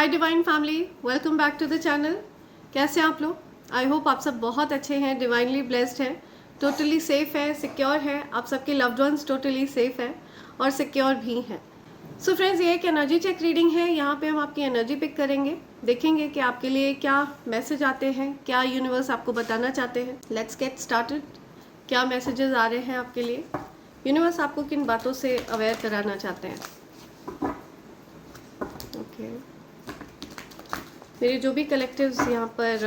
Hi divine family, welcome back to the channel. कैसे हैं आप लोग? आई होप आप सब बहुत अच्छे हैं, डिवाइनली ब्लेस्ड हैं, टोटली सेफ है, सिक्योर है। आप सबके लव्ड वंस टोटली सेफ है और सिक्योर भी हैं। सो फ्रेंड्स, ये एक एनर्जी चेक रीडिंग है। यहाँ पे हम आपकी एनर्जी पिक करेंगे, देखेंगे कि आपके लिए क्या मैसेज आते हैं, क्या यूनिवर्स आपको बताना चाहते हैं। Let's get started. क्या मैसेजेस आ रहे हैं आपके लिए? यूनिवर्स आपको किन बातों से अवेयर कराना चाहते हैं? ओके मेरे जो भी कलेक्टिव्स यहाँ पर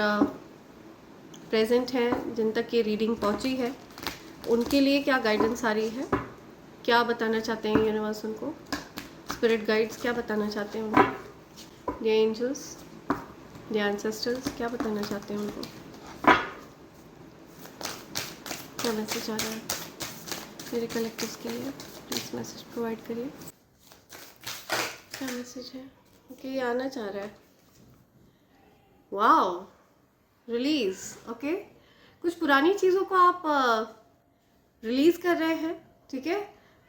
प्रेजेंट हैं, जिन तक ये रीडिंग पहुँची है, उनके लिए क्या गाइडेंस आ रही है, क्या बताना चाहते हैं यूनिवर्स उनको? स्पिरिट गाइड्स क्या बताना चाहते हैं उनको? द एंजल्स, द एंसेस्टर्स क्या बताना चाहते हैं उनको? क्या मैसेज आ रहा है मेरे कलेक्टिव्स के लिए? प्लीज़ मैसेज प्रोवाइड करिए। क्या मैसेज है? ओके, ये आना चाह रहा है। Wow, release. ओके, कुछ पुरानी चीज़ों को आप रिलीज़ कर रहे हैं, ठीक है।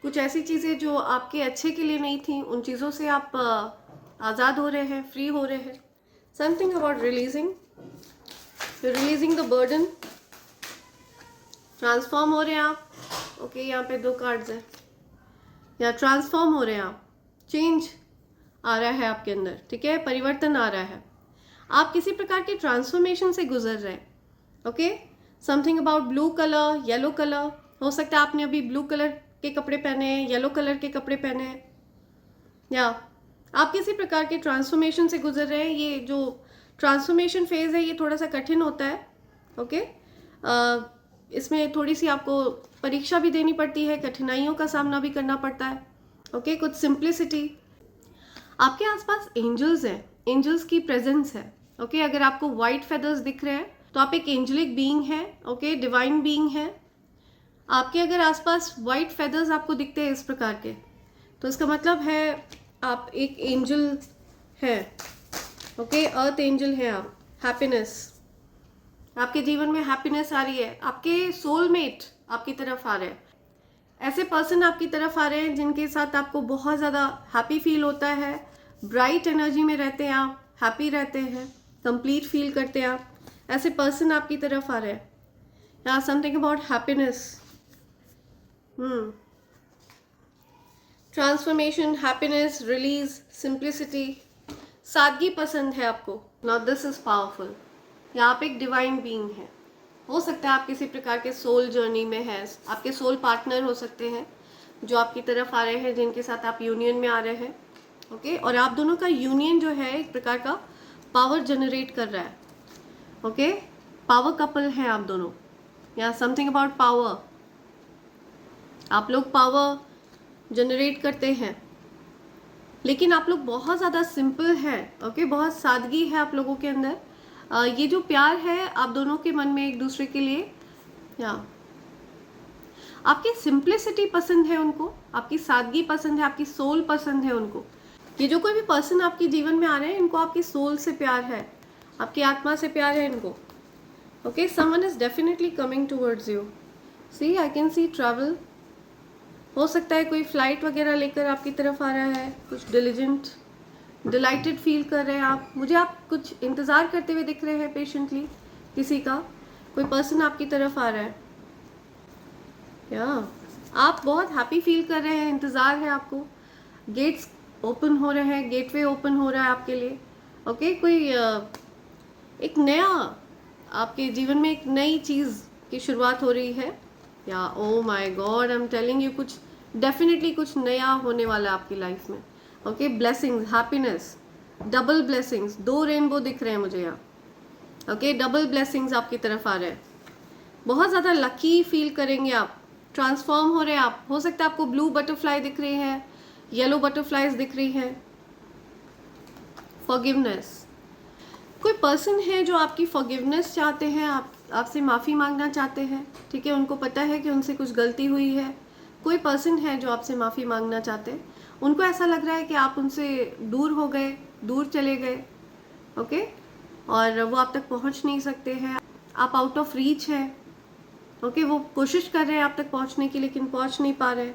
कुछ ऐसी चीज़ें जो आपके अच्छे के लिए नहीं थी, उन चीज़ों से आप आज़ाद हो रहे हैं, फ्री हो रहे हैं। Something about releasing, releasing the burden. Transform हो रहे हैं आप। ओके, यहाँ पे 2 कार्ड्स हैं। या ट्रांसफॉर्म हो रहे हैं आप, चेंज आ रहा है आपके अंदर, ठीक है, परिवर्तन आ रहा है। आप किसी प्रकार के ट्रांसफॉर्मेशन से गुजर रहे हैं। Okay, something about blue colour, yellow colour. हो सकता है आपने अभी ब्लू कलर के कपड़े पहने हैं, येलो कलर के कपड़े पहने हैं, या आप किसी प्रकार के ट्रांसफॉर्मेशन से गुजर रहे हैं। ये जो ट्रांसफॉर्मेशन फेज है, ये थोड़ा सा कठिन होता है। ओके, इसमें थोड़ी सी आपको परीक्षा भी देनी पड़ती है, कठिनाइयों का सामना भी करना पड़ता है। ओके, कुछ सिंप्लिसिटी। आपके आसपास एंजल्स हैं, एंजल्स की प्रेजेंस है। ओके, अगर आपको वाइट फेदर्स दिख रहे हैं तो आप एक एंजलिक बीइंग हैं। ओके, डिवाइन बीइंग है। आपके अगर आसपास वाइट फेदर्स आपको दिखते हैं इस प्रकार के, तो इसका मतलब है आप एक एंजल है। ओके, अर्थ एंजल है आप। हैप्पीनेस, आपके जीवन में हैप्पीनेस आ रही है। आपके सोलमेट आपकी तरफ आ रहे हैं। ऐसे पर्सन आपकी तरफ आ रहे हैं जिनके साथ आपको बहुत ज़्यादा हैप्पी फील होता है। ब्राइट एनर्जी में रहते हैं आप, हैप्पी रहते हैं, कंप्लीट फील करते हैं आप। ऐसे पर्सन आपकी तरफ आ रहे हैं। या something about happiness, transformation, happiness, release, simplicity, सादगी पसंद है आपको। Now this is powerful. या आप एक डिवाइन बीइंग है। हो सकता है आप किसी प्रकार के सोल जर्नी में हैं। आपके सोल पार्टनर हो सकते हैं जो आपकी तरफ आ रहे हैं, जिनके साथ आप यूनियन में आ रहे हैं। ओके, और आप दोनों का यूनियन जो है एक प्रकार का पावर जनरेट कर रहा है। ओके, पावर कपल हैं आप दोनों। या समथिंग अबाउट पावर, आप लोग पावर जनरेट करते हैं, लेकिन आप लोग बहुत ज़्यादा सिंपल हैं। ओके, बहुत सादगी है आप लोगों के अंदर। ये जो प्यार है आप दोनों के मन में एक दूसरे के लिए, या आपकी सिंप्लिसिटी पसंद है उनको, आपकी सादगी पसंद है, आपकी सोल पसंद है उनको। ये जो कोई भी पर्सन आपके जीवन में आ रहे हैं, इनको आपकी सोल से प्यार है, आपकी आत्मा से प्यार है इनको। Okay, someone is definitely coming towards you. See, I can see travel. हो सकता है कोई फ्लाइट वगैरह लेकर आपकी तरफ आ रहा है। कुछ डिलीजेंट, डिलाइटेड फील कर रहे हैं आप। मुझे आप कुछ इंतज़ार करते हुए दिख रहे हैं पेशेंटली किसी का। कोई पर्सन आपकी तरफ आ रहा है, या आप बहुत हैप्पी फील कर रहे हैं, इंतज़ार है आपको। गेट्स ओपन हो रहे हैं, गेटवे ओपन हो रहा है आपके लिए। ओके, कोई एक नया आपके जीवन में एक नई चीज़ की शुरुआत हो रही है। या oh my God, I am telling you, कुछ डेफिनेटली कुछ नया होने वाला है आपकी लाइफ में। Okay, blessings, happiness, double blessings, 2 rainbow दिख रहे हैं मुझे यहाँ। ओके, डबल ब्लेसिंग्स आपकी तरफ आ रहे हैं। बहुत ज़्यादा लकी फील करेंगे आप। ट्रांसफॉर्म हो रहे हैं आप। हो सकता है आपको ब्लू बटरफ्लाई दिख रही है, येलो बटरफ्लाईज दिख रही है। फॉरगिवनेस, कोई पर्सन है जो आपकी फॉरगिवनेस चाहते हैं, आपसे माफ़ी मांगना चाहते हैं, ठीक है। उनको पता है कि उनसे कुछ गलती हुई है। कोई पर्सन है जो आपसे माफ़ी मांगना चाहते हैं। उनको ऐसा लग रहा है कि आप उनसे दूर हो गए, दूर चले गए। ओके, और वो आप तक पहुंच नहीं सकते हैं, आप आउट ऑफ रीच है। ओके, वो कोशिश कर रहे हैं आप तक पहुंचने की, लेकिन पहुंच नहीं पा रहे।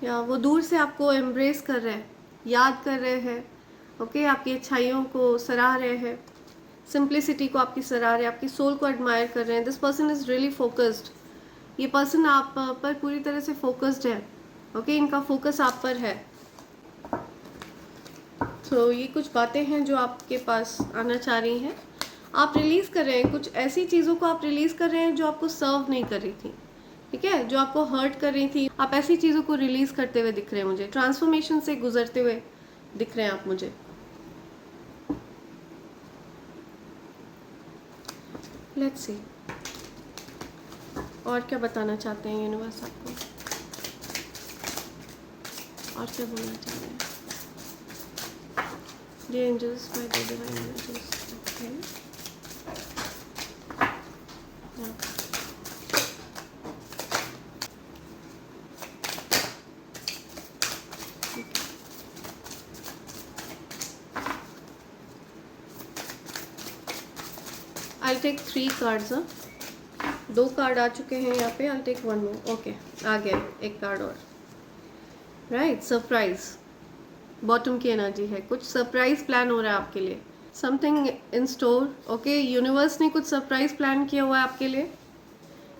या वो दूर से आपको एम्ब्रेस कर रहे हैं, याद कर रहे हैं, ओके आपकी अच्छाइयों को सराह रहे हैं, सिंप्लिसिटी को आपकी सराह रहे हैं, आपकी सोल को एडमायर कर रहे हैं। This person is really focused. ये पर्सन आप पर पूरी तरह से फोकस्ड है। ओके इनका फोकस आप पर है। तो ये कुछ बातें हैं जो आपके पास आना चाह रही हैं। आप रिलीज़ कर रहे हैं कुछ ऐसी चीज़ों को, आप रिलीज़ कर रहे हैं जो आपको सर्व नहीं कर रही थी, ठीक है, जो आपको हर्ट कर रही थी। आप ऐसी चीज़ों को रिलीज़ करते हुए दिख रहे हैं मुझे, ट्रांसफॉर्मेशन से गुजरते हुए दिख रहे हैं आप मुझे। लेट्स सी और क्या बताना चाहते हैं यूनिवर्स आपको, और क्या बोलना चाह रहे हैं। Dear angels, my dear divine energies. Okay. Yeah. I'll take 3 cards. 2 card आ चुके हैं यहाँ पे। I'll take 1 more. ओके आ गया एक कार्ड और। राइट सरप्राइज, बॉटम की एनर्जी है, कुछ सरप्राइज प्लान हो रहा है आपके लिए, something in store. Okay universe ने कुछ सरप्राइज प्लान किया हुआ है आपके लिए।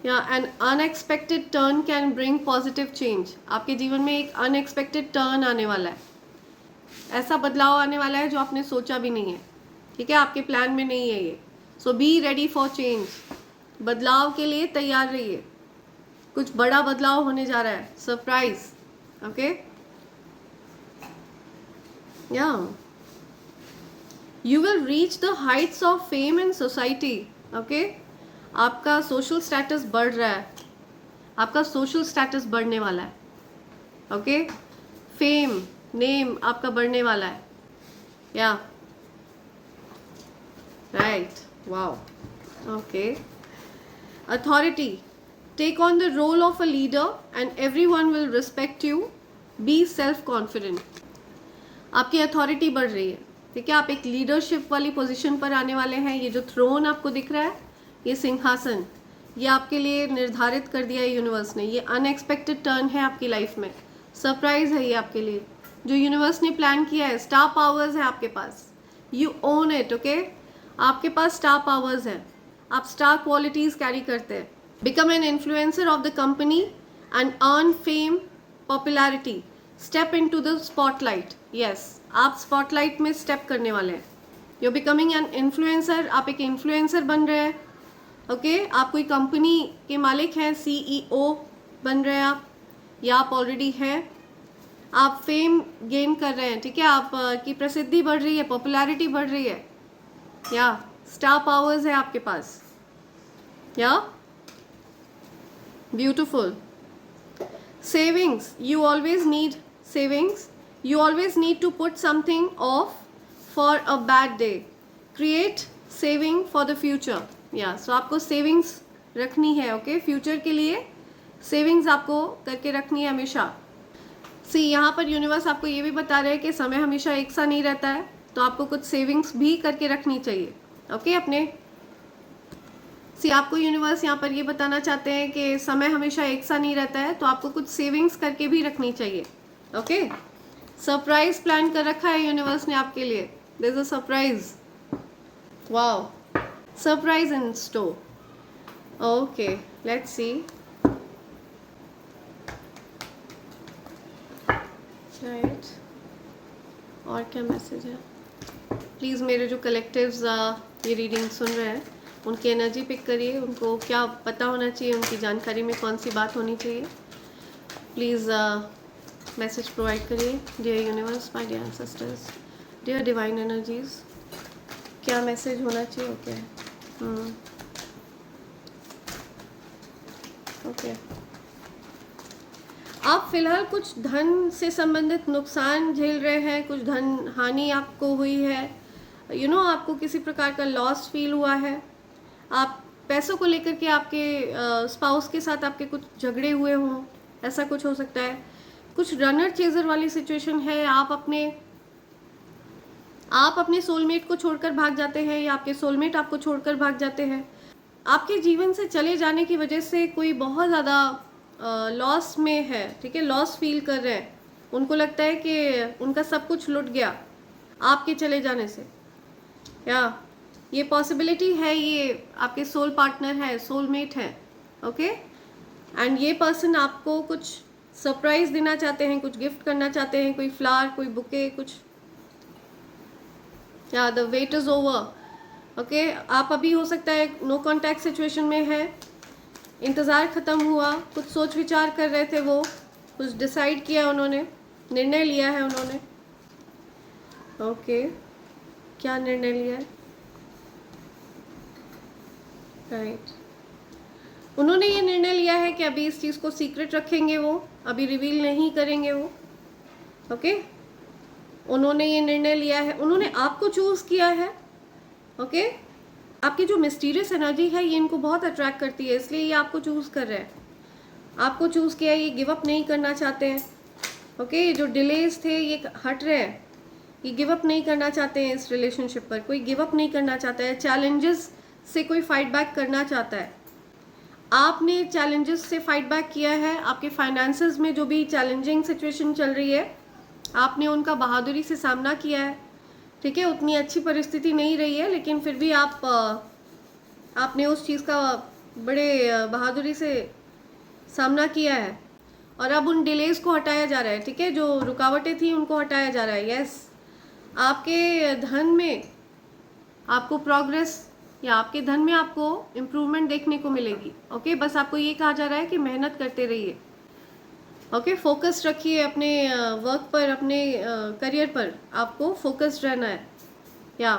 या N unexpected turn can bring positive change. आपके जीवन में एक अनएक्सपेक्टेड टर्न आने वाला है, ऐसा बदलाव आने वाला है जो आपने सोचा भी नहीं है, ठीक है, आपके प्लान में नहीं है ये। सो बी रेडी फॉर चेंज, बदलाव के लिए तैयार रहिए, कुछ बड़ा बदलाव होने जा रहा है, सरप्राइज। ओके या you will reach the Heights of fame in society. Okay आपका सोशल स्टेटस बढ़ रहा है, आपका सोशल स्टेटस बढ़ने वाला है। ओके फेम नेम आपका बढ़ने वाला है। Yeah right wow okay authority, take on the role of a leader and everyone will respect you, be self confident. आपकी अथॉरिटी बढ़ रही है, ठीक है, आप एक लीडरशिप वाली पोजीशन पर आने वाले हैं। ये जो थ्रोन आपको दिख रहा है, ये सिंहासन, ये आपके लिए निर्धारित कर दिया है यूनिवर्स ने। ये अनएक्सपेक्टेड टर्न है आपकी लाइफ में, सरप्राइज है ये आपके लिए, जो यूनिवर्स ने प्लान किया है। स्टार पावर्स है आपके पास, यू ओन इट। ओके आपके पास स्टार पावर्स है, आप स्टार क्वालिटीज कैरी करते हैं। Become an influencer of the company and earn fame popularity, step into the spotlight. Yes आप स्पॉटलाइट में स्टेप करने वाले हैं। यू बिकमिंग एन इन्फ्लुएंसर, आप एक इन्फ्लुएंसर बन रहे हैं। ओके आप कोई कंपनी के मालिक हैं, सीईओ बन रहे हैं आप, या आप ऑलरेडी हैं। आप फेम गेन कर रहे हैं, ठीक है, आप की प्रसिद्धि बढ़ रही है, पॉपुलैरिटी बढ़ रही है। या स्टार पावर्स है आपके पास। या beautiful savings, you always need savings, you always need to put something off for a bad day, create saving for the future. so आपको savings रखनी है। ओके फ्यूचर के लिए सेविंग्स आपको करके रखनी है हमेशा। यहाँ पर यूनिवर्स आपको ये भी बता रहे हैं कि समय हमेशा एक सा नहीं रहता है, तो आपको कुछ सेविंग्स भी करके रखनी चाहिए। ओके अपने आपको यूनिवर्स यहाँ पर ये बताना चाहते हैं कि समय हमेशा एक सा नहीं रहता है, तो आपको कुछ सेविंग्स करके भी रखनी चाहिए। ओके सरप्राइज प्लान कर रखा है यूनिवर्स ने आपके लिए। There is a surprise, wow surprise in store. Okay let's see right और क्या मैसेज है। प्लीज़ मेरे जो कलेक्टिव्स ये रीडिंग सुन रहे हैं, उनकी एनर्जी पिक करिए, उनको क्या पता होना चाहिए, उनकी जानकारी में कौन सी बात होनी चाहिए। प्लीज़ मैसेज प्रोवाइड करिए। Dear universe, my dear ancestors, dear divine energies, क्या मैसेज होना चाहिए। ओके आप फिलहाल कुछ धन से संबंधित नुकसान झेल रहे हैं, कुछ धन हानि आपको हुई है। आपको किसी प्रकार का लॉस फील हुआ है। आप पैसों को लेकर के आपके स्पाउस के साथ आपके कुछ झगड़े हुए हों, ऐसा कुछ हो सकता है। कुछ रनर चेजर वाली सिचुएशन है, आप अपने सोलमेट को छोड़कर भाग जाते हैं, या आपके सोलमेट आपको छोड़कर भाग जाते हैं। आपके जीवन से चले जाने की वजह से कोई बहुत ज़्यादा लॉस में है, ठीक है, लॉस फील कर रहे हैं। उनको लगता है कि उनका सब कुछ लुट गया। आपके चले जाने से, या ये पॉसिबिलिटी है, ये आपके सोल पार्टनर है, सोलमेट है, ओके। एंड ये पर्सन आपको कुछ सरप्राइज देना चाहते हैं, कुछ गिफ्ट करना चाहते हैं, कोई फ्लावर, कोई बुके, कुछ, या the wait is over, okay. आप अभी हो सकता है नो कॉन्टैक्ट सिचुएशन में है, इंतज़ार ख़त्म हुआ, कुछ सोच विचार कर रहे थे, वो कुछ डिसाइड किया उन्होंने, निर्णय लिया है उन्होंने, ओके। क्या निर्णय लिया है? राइट, उन्होंने ये निर्णय लिया है कि अभी इस चीज़ को सीक्रेट रखेंगे, वो अभी रिवील नहीं करेंगे वो, ओके। उन्होंने ये निर्णय लिया है, उन्होंने आपको चूज़ किया है, ओके। आपकी जो मिस्टीरियस एनर्जी है ये इनको बहुत अट्रैक्ट करती है, इसलिए ये आपको चूज़ कर रहे हैं, आपको चूज़ किया है, ये गिव अप नहीं करना चाहते हैं, ओके। ये जो डिलेज थे ये हट रहे हैं, ये गिव अप नहीं करना चाहते हैं, इस रिलेशनशिप पर कोई गिव अप नहीं करना चाहता है, चैलेंजेस से कोई फाइट बैक करना चाहता है। आपने चैलेंजेस से फाइट बैक किया है, आपके फाइनेंसेस में जो भी चैलेंजिंग सिचुएशन चल रही है आपने उनका बहादुरी से सामना किया है, ठीक है। उतनी अच्छी परिस्थिति नहीं रही है, लेकिन फिर भी आपने उस चीज़ का बड़े बहादुरी से सामना किया है, और अब उन डिलेज को हटाया जा रहा है, ठीक है। जो रुकावटें थी उनको हटाया जा रहा है, यस। आपके धन में आपको प्रोग्रेस, या आपके धन में आपको इम्प्रूवमेंट देखने को मिलेगी, ओके। बस आपको ये कहा जा रहा है कि मेहनत करते रहिए, ओके। फोकस रखिए अपने वर्क पर, अपने करियर पर, आपको फोकस्ड रहना है, या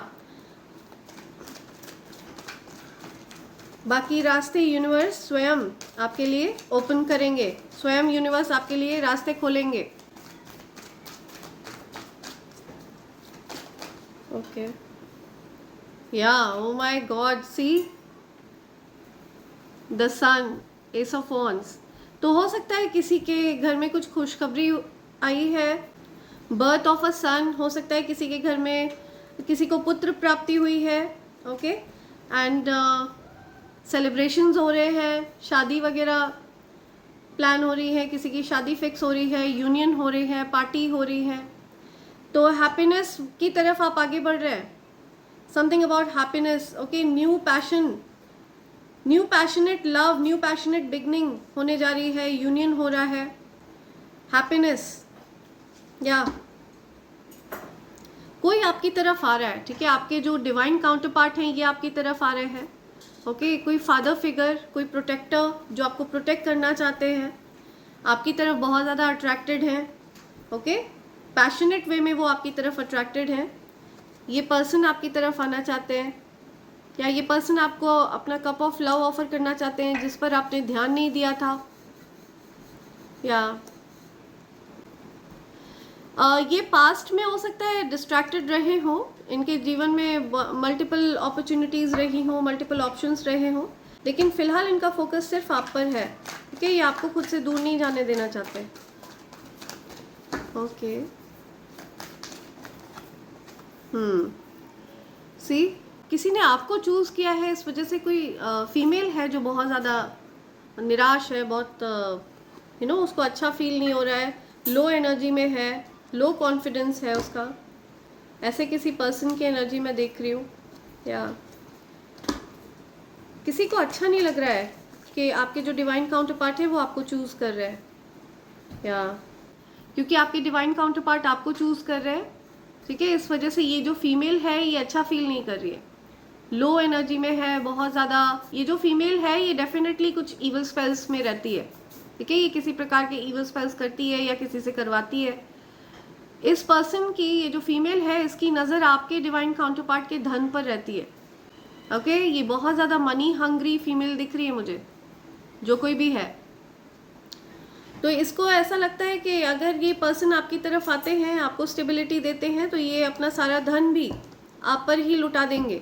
बाकी रास्ते यूनिवर्स स्वयं आपके लिए ओपन करेंगे, स्वयं यूनिवर्स आपके लिए रास्ते खोलेंगे, okay. Yeah oh my God, see the sun, ace of wands. तो हो सकता है किसी के घर में कुछ खुशखबरी आई है, बर्थ ऑफ अ सन, हो सकता है किसी के घर में किसी को पुत्र प्राप्ति हुई है, ओके। एंड सेलिब्रेशंस हो रहे हैं, शादी वगैरह प्लान हो रही है, किसी की शादी फिक्स हो रही है, यूनियन हो रही है, पार्टी हो रही है, तो हैप्पीनेस की तरफ आप आगे बढ़ रहे हैं, something about happiness, okay. New passion, new passionate love, new passionate beginning होने जा रही है, यूनियन हो रहा है, हैप्पीनेस, या कोई आपकी तरफ आ रहा है, ठीक है। आपके जो डिवाइन काउंटर पार्ट हैं ये आपकी तरफ आ रहे हैं, ओके। कोई फादर फिगर, कोई प्रोटेक्टर जो आपको प्रोटेक्ट करना चाहते हैं, आपकी तरफ बहुत ज़्यादा अट्रैक्टेड हैं, ओके। पैशनेट वे में वो आपकी तरफ अट्रैक्टेड हैं, ये पर्सन आपकी तरफ आना चाहते हैं, या ये पर्सन आपको अपना कप ऑफ लव ऑफर करना चाहते हैं जिस पर आपने ध्यान नहीं दिया था, या ये पास्ट में हो सकता है डिस्ट्रैक्टेड रहे हो, इनके जीवन में मल्टीपल अपॉर्चुनिटीज़ रही हो, मल्टीपल ऑप्शंस रहे हो, लेकिन फिलहाल इनका फोकस सिर्फ आप पर है, ठीक है। ये आपको खुद से दूर नहीं जाने देना चाहते, ओके। सी किसी ने आपको चूज़ किया है, इस वजह से कोई फीमेल है जो बहुत ज़्यादा निराश है, बहुत उसको अच्छा फील नहीं हो रहा है, लो एनर्जी में है, लो कॉन्फिडेंस है उसका, ऐसे किसी पर्सन की एनर्जी में देख रही हूँ, या किसी को अच्छा नहीं लग रहा है कि आपके जो डिवाइन काउंटर पार्ट है वो आपको चूज़ कर रहे हैं, या क्योंकि आपके डिवाइन काउंटर पार्ट आपको चूज़ कर रहे हैं, ठीक है। इस वजह से ये जो फीमेल है ये अच्छा फील नहीं कर रही है, लो एनर्जी में है बहुत ज़्यादा। ये जो फीमेल है ये डेफिनेटली कुछ ईवल स्पेल्स में रहती है, ठीक है। ये किसी प्रकार के ईवल स्पेल्स करती है या किसी से करवाती है। इस पर्सन की, ये जो फीमेल है, इसकी नज़र आपके डिवाइन काउंटर पार्ट के धन पर रहती है, ओके। ये बहुत ज़्यादा मनी हंग्री फीमेल दिख रही है मुझे, जो कोई भी है। तो इसको ऐसा लगता है कि अगर ये पर्सन आपकी तरफ आते हैं, आपको स्टेबिलिटी देते हैं, तो ये अपना सारा धन भी आप पर ही लुटा देंगे।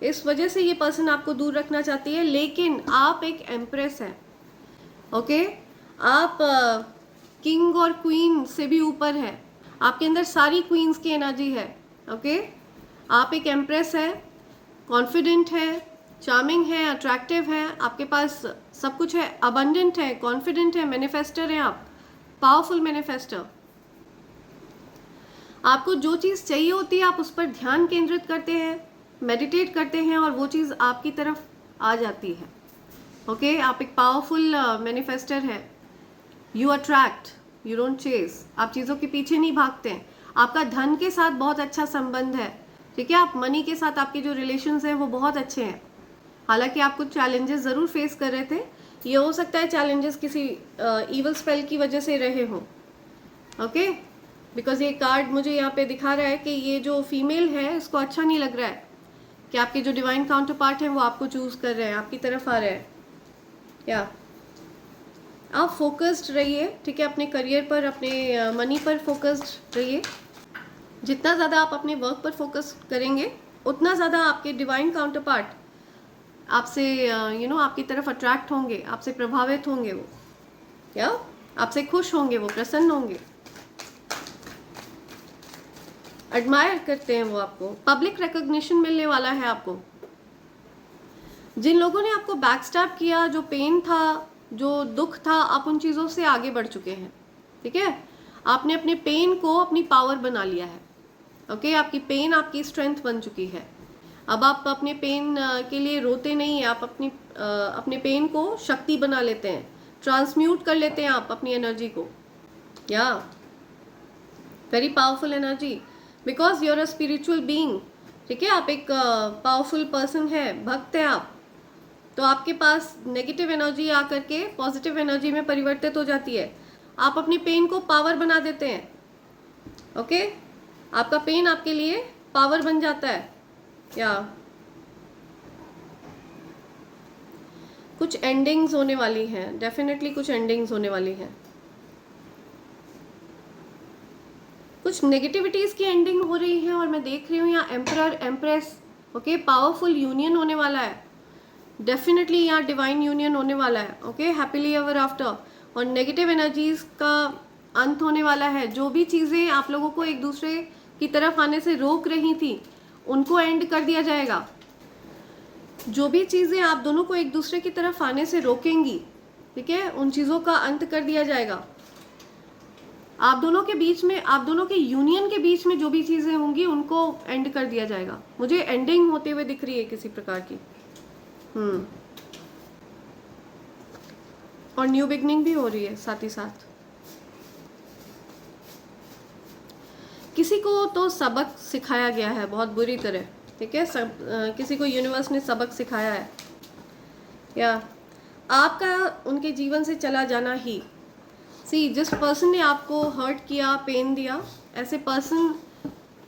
इस वजह से ये पर्सन आपको दूर रखना चाहती है, लेकिन आप एक एम्प्रेस हैं, ओके। आप किंग और क्वीन से भी ऊपर है, आपके अंदर सारी क्वींस की एनर्जी है, ओके। आप एक एम्प्रेस है, कॉन्फिडेंट है, चार्मिंग है, अट्रैक्टिव है, आपके पास सब कुछ है, अबंडेंट है, कॉन्फिडेंट है, मैनिफेस्टर हैं आप, पावरफुल मैनिफेस्टर। आपको जो चीज़ चाहिए होती है आप उस पर ध्यान केंद्रित करते हैं, मेडिटेट करते हैं और वो चीज़ आपकी तरफ आ जाती है। ओके आप एक पावरफुल मैनिफेस्टर है। You attract, you don't chase. आप चीज़ों के पीछे नहीं भागते हैं। आपका धन के साथ बहुत अच्छा संबंध है, ठीक है। आप मनी के साथ आपके जो रिलेशंस हैं वो बहुत अच्छे हैं। हालांकि आप कुछ चैलेंजेस ज़रूर फेस कर रहे थे, ये हो सकता है चैलेंजेस किसी ईवल स्पेल की वजह से रहे हों। ओके बिकॉज ये कार्ड मुझे यहाँ पे दिखा रहा है कि ये जो फीमेल है इसको अच्छा नहीं लग रहा है कि आपके जो डिवाइन काउंटर पार्ट है वो आपको चूज कर रहे हैं, आपकी तरफ आ रहे हैं। क्या आप फोकस्ड रहिए, ठीक है, अपने करियर पर, अपने मनी पर फोकस्ड रहिए। जितना ज़्यादा आप अपने वर्क पर फोकस करेंगे उतना ज़्यादा आपके डिवाइन काउंटर पार्ट आपसे आपकी तरफ अट्रैक्ट होंगे, आपसे प्रभावित होंगे, वो क्या आपसे खुश होंगे, वो प्रसन्न होंगे, एडमायर करते हैं वो आपको। पब्लिक रिकॉग्निशन मिलने वाला है आपको। जिन लोगों ने आपको बैकस्टैब किया, जो पेन था, जो दुख था, आप उन चीज़ों से आगे बढ़ चुके हैं, ठीक है। आपने अपने पेन को अपनी पावर बना लिया है। ओके आपकी पेन आपकी स्ट्रेंथ बन चुकी है। अब आप अपने पेन के लिए रोते नहीं हैं, आप अपने पेन को शक्ति बना लेते हैं, ट्रांसम्यूट कर लेते हैं आप अपनी एनर्जी को। Yeah very powerful energy, because you are a spiritual being, ठीक है। आप एक पावरफुल पर्सन है, भक्त है आप। तो आपके पास नेगेटिव एनर्जी आकर के पॉजिटिव एनर्जी में परिवर्तित हो जाती है। आप अपनी पेन को पावर बना देते हैं। ओके आपका पेन आपके लिए पावर बन जाता है। या कुछ एंडिंग्स होने वाली हैं, डेफिनेटली कुछ एंडिंग्स होने वाली हैं। कुछ नेगेटिविटीज़ की एंडिंग हो रही है और मैं देख रही हूँ यहाँ emperor, empress, okay powerful union होने वाला है। डेफिनेटली यहाँ डिवाइन यूनियन होने वाला है। Okay happily ever after. और नेगेटिव एनर्जीज का अंत होने वाला है। जो भी चीज़ें आप लोगों को एक दूसरे की तरफ आने से रोक रही थी उनको एंड कर दिया जाएगा। जो भी चीज़ें आप दोनों को एक दूसरे की तरफ आने से रोकेंगी, ठीक है, उन चीज़ों का अंत कर दिया जाएगा। आप दोनों के बीच में, आप दोनों के यूनियन के बीच में जो भी चीज़ें होंगी उनको एंड कर दिया जाएगा। मुझे एंडिंग होते हुए दिख रही है किसी प्रकार की। और न्यू बिगनिंग भी हो रही है साथ ही साथ। किसी को तो सबक सिखाया गया है बहुत बुरी तरह, ठीक है। किसी को यूनिवर्स ने सबक सिखाया है, या आपका उनके जीवन से चला जाना ही। जिस पर्सन ने आपको हर्ट किया, पेन दिया, ऐसे पर्सन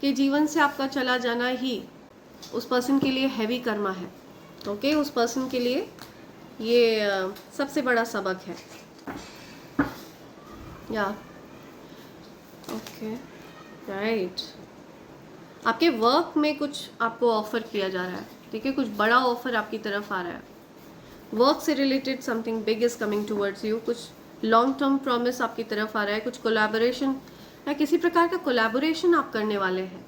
के जीवन से आपका चला जाना ही उस पर्सन के लिए हैवी कर्मा है। ओके उस पर्सन के लिए ये सबसे बड़ा सबक है। या ओके राइट आपके वर्क में कुछ आपको ऑफर किया जा रहा है, ठीक है, कुछ बड़ा ऑफर आपकी तरफ आ रहा है। वर्क से related something big is coming towards you. कुछ लॉन्ग टर्म प्रॉमिस आपकी तरफ आ रहा है। कुछ कोलैबोरेशन या किसी प्रकार का कोलैबोरेशन आप करने वाले हैं,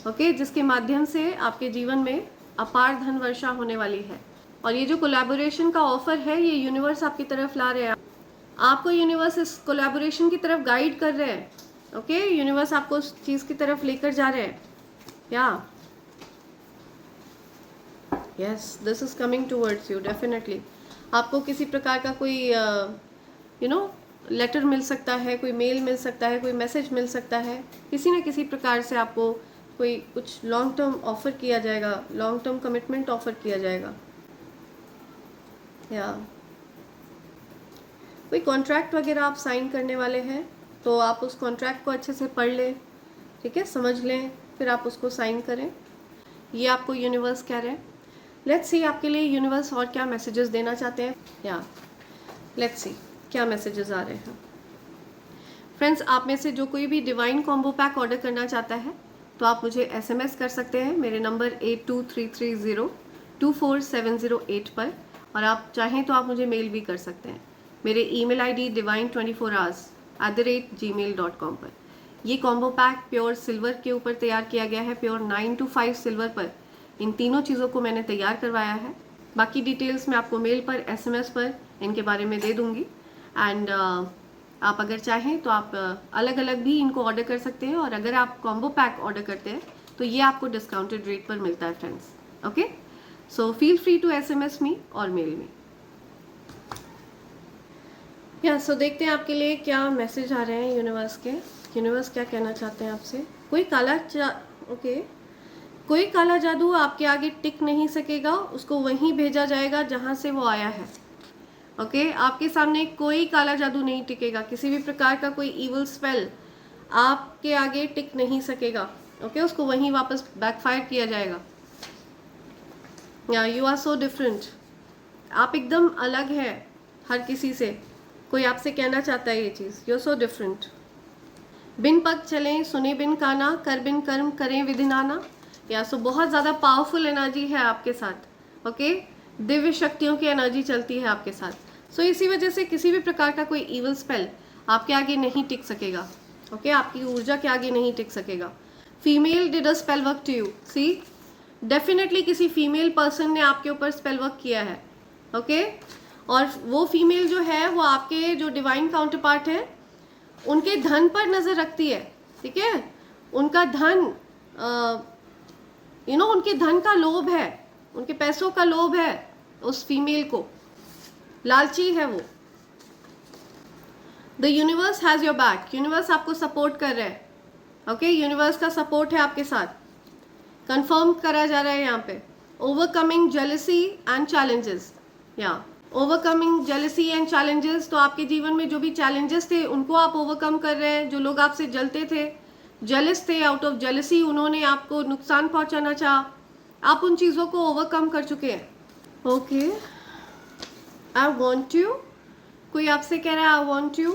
ओके जिसके माध्यम से आपके जीवन में अपार धन वर्षा होने वाली है। और ये जो कोलैबोरेशन का ऑफर है ये यूनिवर्स आपकी तरफ ला रहे हैं। आपको यूनिवर्स इस कोलैबोरेशन की तरफ गाइड कर रहे हैं। ओके यूनिवर्स आपको उस चीज़ की तरफ लेकर जा रहे हैं। या yes this is coming towards you definitely. आपको किसी प्रकार का कोई लेटर मिल सकता है, कोई मेल मिल सकता है, कोई मैसेज मिल सकता है। किसी न किसी प्रकार से आपको कोई कुछ लॉन्ग टर्म ऑफर किया जाएगा, लॉन्ग टर्म कमिटमेंट ऑफर किया जाएगा। या कोई कॉन्ट्रैक्ट वगैरह आप साइन करने वाले हैं तो आप उस कॉन्ट्रैक्ट को अच्छे से पढ़ लें, ठीक है, समझ लें, फिर आप उसको साइन करें। ये आपको यूनिवर्स कह रहे हैं। लेट्स सी आपके लिए यूनिवर्स और क्या मैसेजेस देना चाहते हैं। या लेट्स सी क्या मैसेजेस आ रहे हैं। फ्रेंड्स आप में से जो कोई भी डिवाइन कॉम्बो पैक ऑर्डर करना चाहता है तो आप मुझे SMS कर सकते हैं मेरे नंबर 8233024708 पर। और आप चाहें तो आप मुझे मेल भी कर सकते हैं मेरे ईमेल ID divine24hours@gmail.com पर। ये कॉम्बो पैक प्योर सिल्वर के ऊपर तैयार किया गया है, प्योर 9 to 5 सिल्वर पर इन तीनों चीज़ों को मैंने तैयार करवाया है। बाकी डिटेल्स मैं आपको मेल पर, SMS पर इनके बारे में दे दूँगी। एंड आप अगर चाहें तो आप अलग अलग भी इनको ऑर्डर कर सकते हैं, और अगर आप कॉम्बो पैक ऑर्डर करते हैं तो ये आपको डिस्काउंटेड रेट पर मिलता है friends. Okay, so feel free to SMS me और मेल मी. या सो देखते हैं आपके लिए क्या मैसेज आ रहे हैं यूनिवर्स के. यूनिवर्स क्या कहना चाहते हैं आपसे. कोई काला जादू आपके आगे टिक नहीं सकेगा, उसको वहीं भेजा जाएगा जहां से वो आया है. ओके, आपके सामने कोई काला जादू नहीं टिकेगा. किसी भी प्रकार का कोई इवल स्पेल आपके आगे टिक नहीं सकेगा. ओके, उसको वहीं वापस बैकफायर किया जाएगा. या यू आर सो डिफरेंट. आप एकदम अलग है हर किसी से. कोई आपसे कहना चाहता है ये चीज़, यू आर सो डिफरेंट. बिन पग चलें सुने बिन काना, कर बिन कर्म करें विधि नाना. या सो बहुत ज़्यादा पावरफुल एनर्जी है आपके साथ. ओके, दिव्य शक्तियों की एनर्जी चलती है आपके साथ. सो इसी वजह से किसी भी प्रकार का कोई इवल स्पेल आपके आगे नहीं टिक सकेगा. ओके, आपकी ऊर्जा के आगे नहीं टिक सकेगा. Female did a spell work to you. See, definitely किसी फीमेल पर्सन ने आपके ऊपर स्पेल वर्क किया है. ओके, और वो फीमेल जो है वो आपके जो डिवाइन काउंटर पार्ट है उनके धन पर नज़र रखती है. ठीक है, उनका धन उनके धन का लोभ है, उनके पैसों का लोभ है उस फीमेल को. लालची है वो. The universe has your back. Universe आपको सपोर्ट कर रहा है. ओके, यूनिवर्स का सपोर्ट है आपके साथ. कंफर्म करा जा रहा है यहाँ पे. Overcoming jealousy and challenges. या ओवरकमिंग जेलसी एंड चैलेंजेस. तो आपके जीवन में जो भी चैलेंजेस थे उनको आप ओवरकम कर रहे हैं. जो लोग आपसे जलते थे, जेलस थे, आउट ऑफ जेलसी उन्होंने आपको नुकसान पहुंचाना चाहा, आप उन चीज़ों को ओवरकम कर चुके हैं. Okay, I want you. कोई आपसे कह रहा है आई वॉन्ट यू.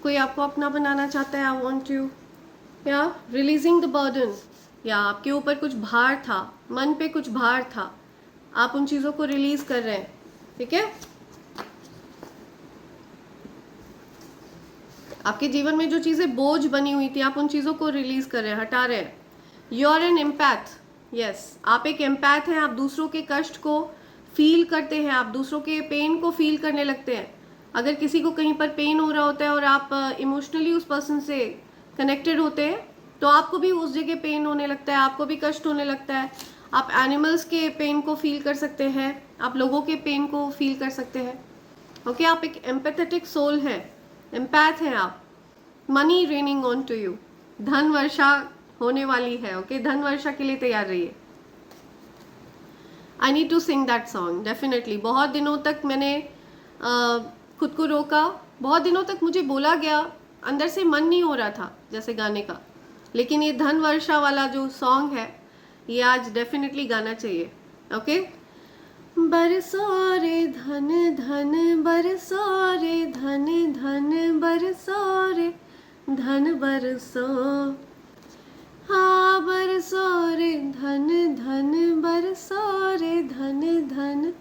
कोई आपको अपना बनाना चाहता है. I want you. या रिलीजिंग द बर्डन. या आपके ऊपर कुछ भार था, मन पे कुछ भार था, आप उन चीज़ों को रिलीज कर रहे हैं. ठीक है, आपके जीवन में जो चीज़ें बोझ बनी हुई थी आप उन चीज़ों को रिलीज कर रहे हैं, हटा रहे हैं. You are an empath. Yes, आप एक एम्पैथ हैं. आप दूसरों के कष्ट को फील करते हैं, आप दूसरों के पेन को फील करने लगते हैं. अगर किसी को कहीं पर पेन हो रहा होता है और आप इमोशनली उस पर्सन से कनेक्टेड होते हैं तो आपको भी उस जगह पेन होने लगता है, आपको भी कष्ट होने लगता है. आप एनिमल्स के पेन को फील कर सकते हैं, आप लोगों के पेन को फील कर सकते हैं. ओके, आप एक एम्पैथेटिक सोल हैं, एम्पैथ हैं आप. Money raining on to you. धन वर्षा होने वाली है. ओके, धन वर्षा के लिए तैयार रहिए. I need to sing that song definitely. बहुत दिनों तक मैंने खुद को रोका. बहुत दिनों तक मुझे बोला गया, अंदर से मन नहीं हो रहा था जैसे गाने का. लेकिन ये धन वर्षा वाला जो सॉन्ग है ये आज डेफिनेटली गाना चाहिए. ओके, बरसो रे धन धन बरसो रे धन धन बरसो रे धन बरसो. हाँ, बरसो रे धन धन बरसो रे धन धन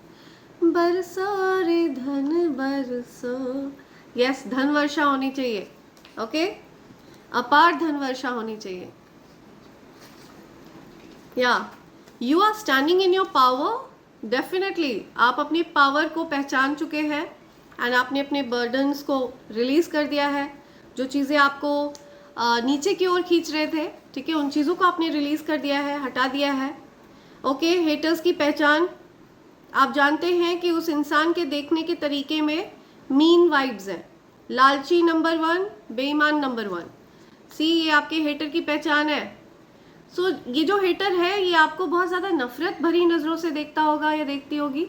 बरसो रे धन बरसो. यस, धन वर्षा होनी चाहिए. ओके, अपार धन वर्षा होनी चाहिए. Yeah you are standing in your power. Definitely आप अपनी पावर को पहचान चुके हैं एंड आपने अपने बर्डन्स को रिलीज कर दिया है. जो चीज़ें आपको नीचे की ओर खींच रहे थे, ठीक है, उन चीज़ों को आपने रिलीज कर दिया है, हटा दिया है. ओके, हेटर्स की पहचान. आप जानते हैं कि उस इंसान के देखने के तरीके में मीन वाइब्स हैं. लालची नंबर 1, बेईमान नंबर 1. सी, ये आपके हेटर की पहचान है. सो ये जो हेटर है ये आपको बहुत ज़्यादा नफरत भरी नज़रों से देखता होगा या देखती होगी.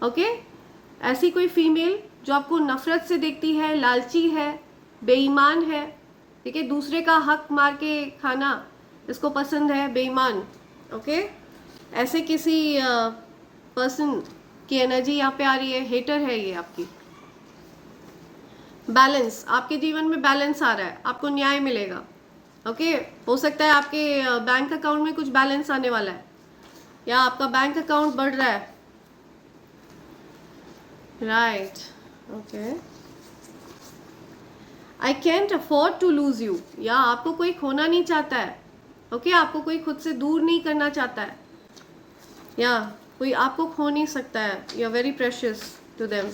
ओके, ऐसी कोई फीमेल जो आपको नफरत से देखती है, लालची है, बेईमान है. ठीक है, दूसरे का हक मार के खाना इसको पसंद है, बेईमान. ओके, ऐसे किसी पर्सन की एनर्जी यहाँ पे आ रही है. हेटर है ये आपकी. बैलेंस, आपके जीवन में बैलेंस आ रहा है, आपको न्याय मिलेगा. ओके, हो सकता है आपके बैंक अकाउंट में कुछ बैलेंस आने वाला है या आपका बैंक अकाउंट बढ़ रहा है. Right. Okay, I can't afford to lose you. या आपको कोई खोना नहीं चाहता है. ओके, आपको कोई खुद से दूर नहीं करना चाहता है, या कोई आपको खो नहीं सकता है. You are very precious to them.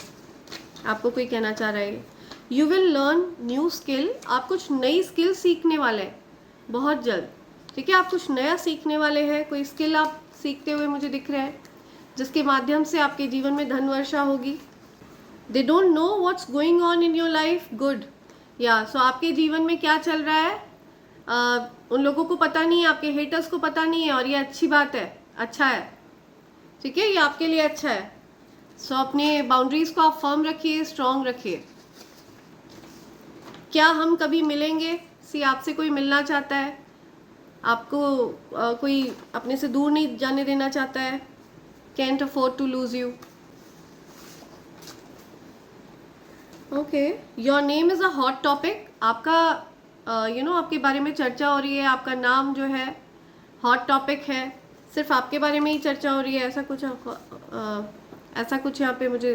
आपको कोई कहना चाह रहा है। You will learn new skill, आप कुछ नई स्किल सीखने वाले हैं बहुत जल्द, ठीक है। आप कुछ नया सीखने वाले हैं, कोई स्किल आप सीखते हुए मुझे दिख रहा है, जिसके माध्यम से आपके जीवन में धन वर्षा होगी। They don't know what's going on in your life, good, या सो आपके जीवन में क्या चल रहा है उन लोगों को पता नहीं है, आपके हेटर्स को पता नहीं है, और ये अच्छी बात है, अच्छा है, ठीक है, ये आपके लिए अच्छा है। सो अपने बाउंड्रीज को आप फर्म रखिए, स्ट्रांग रखिए। क्या हम कभी मिलेंगे? सी आपसे कोई मिलना चाहता है, आपको कोई अपने से दूर नहीं जाने देना चाहता है। Can't afford to lose you. Okay, your name is a hot topic, आपका आपके बारे में चर्चा हो रही है, आपका नाम जो है हॉट टॉपिक है, सिर्फ आपके बारे में ही चर्चा हो रही है, ऐसा कुछ यहाँ पे मुझे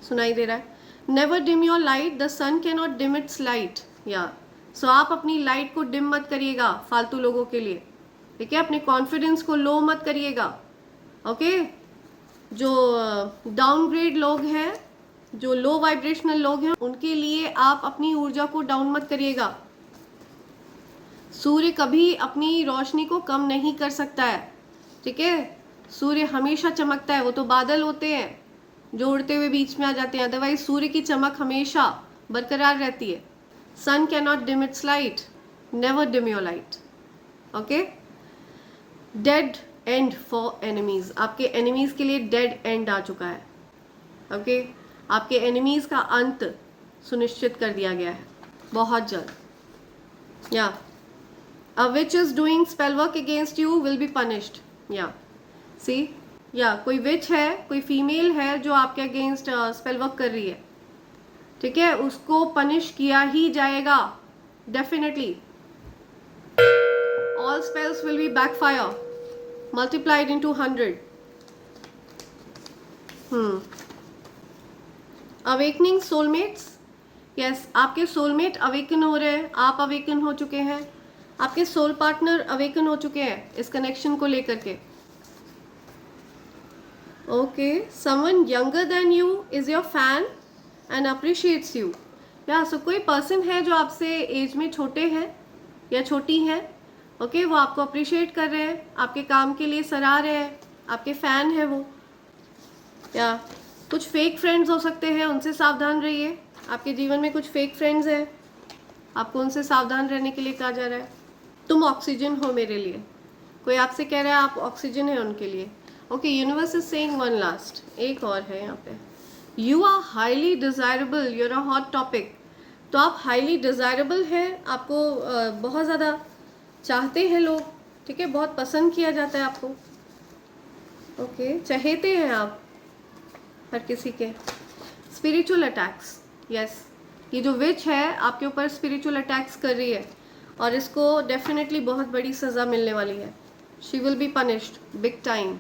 सुनाई दे रहा है। Never dim your light, the sun can not dim its light, yeah so आप अपनी लाइट को डिम मत करिएगा फालतू लोगों के लिए, ठीक है। अपने कॉन्फिडेंस को लो मत करिएगा, ओके। जो डाउनग्रेड लोग हैं, जो लो वाइब्रेशनल लोग हैं, उनके लिए आप अपनी ऊर्जा को डाउन मत करिएगा। सूर्य कभी अपनी रोशनी को कम नहीं कर सकता है, ठीक है। सूर्य हमेशा चमकता है, वो तो बादल होते हैं जो उड़ते हुए बीच में आ जाते हैं, अदरवाइज सूर्य की चमक हमेशा बरकरार रहती है। Sun can not dim its light, never dim your light, okay. Dead end for enemies, आपके एनिमीज के लिए डेड एंड आ चुका है, ओके। आपके एनिमीज का अंत सुनिश्चित कर दिया गया है बहुत जल्द। या a witch is doing spell work against you will be punished, या सी, या कोई विच है, कोई फीमेल है जो आपके अगेंस्ट स्पेल वर्क कर रही है, ठीक है, उसको पनिश किया ही जाएगा definitely. All spells will be backfire multiplied into 100। Awakening soulmates, yes, आपके सोलमेट अवेकन हो रहे हैं, आप अवेकन हो चुके हैं, आपके सोल पार्टनर अवेकन हो चुके हैं इस कनेक्शन को लेकर के, okay. Someone younger than you is your fan and appreciates you, या सो कोई पर्सन है जो आपसे एज में छोटे हैं या छोटी हैं, ओके, वो आपको अप्रिशिएट कर रहे हैं, आपके काम के लिए सराह रहे हैं, आपके फैन है वो। या कुछ फेक फ्रेंड्स हो सकते हैं, उनसे सावधान रहिए। आपके जीवन में कुछ फेक फ्रेंड्स हैं, आपको उनसे सावधान रहने के लिए कहा जा रहा है। तुम ऑक्सीजन हो मेरे लिए, कोई आपसे कह रहा है आप ऑक्सीजन है उनके लिए, okay. Universe is saying one last, एक और है यहाँ पे। You are highly desirable, you are a hot topic, तो आप हाईली डिज़ायरेबल हैं, आपको बहुत ज़्यादा चाहते हैं लोग, ठीक है, बहुत पसंद किया जाता है आपको, ओके। चहेते हैं आप हर किसी के। स्पिरिचुअल अटैक्स, यस, ये जो विच है आपके ऊपर स्पिरिचुअल अटैक्स कर रही है, और इसको डेफिनेटली बहुत बड़ी सज़ा मिलने वाली है। She will be punished big time.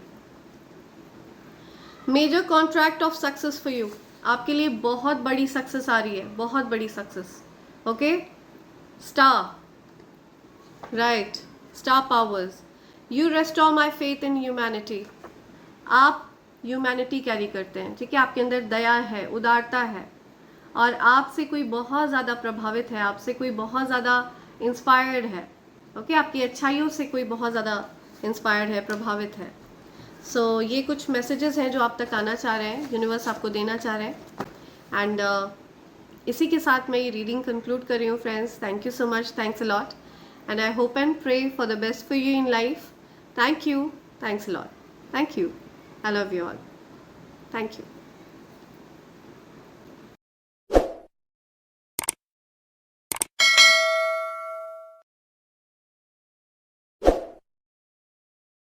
Major contract of success for you, आपके लिए बहुत बड़ी सक्सेस आ रही है, बहुत बड़ी success, okay. Star, right, star powers. You restore my faith in humanity, आप ह्यूमैनिटी कैरी करते हैं, ठीक है, आपके अंदर दया है, उदारता है, और आपसे कोई बहुत ज़्यादा प्रभावित है, आपसे कोई बहुत ज़्यादा इंस्पायर्ड है, ओके, आपकी अच्छाइयों से कोई बहुत ज़्यादा इंस्पायर्ड है, प्रभावित है। सो ये कुछ मैसेजेस हैं जो आप तक आना चाह रहे हैं, यूनिवर्स आपको देना चाह रहे हैं। एंड इसी के साथ मैं ये रीडिंग कंक्लूड कर रही हूँ friends. Thank you so much, thanks a lot, and I hope and pray for the best for you in life. Thank you, thanks a lot, thank you, I love you all. Thank you.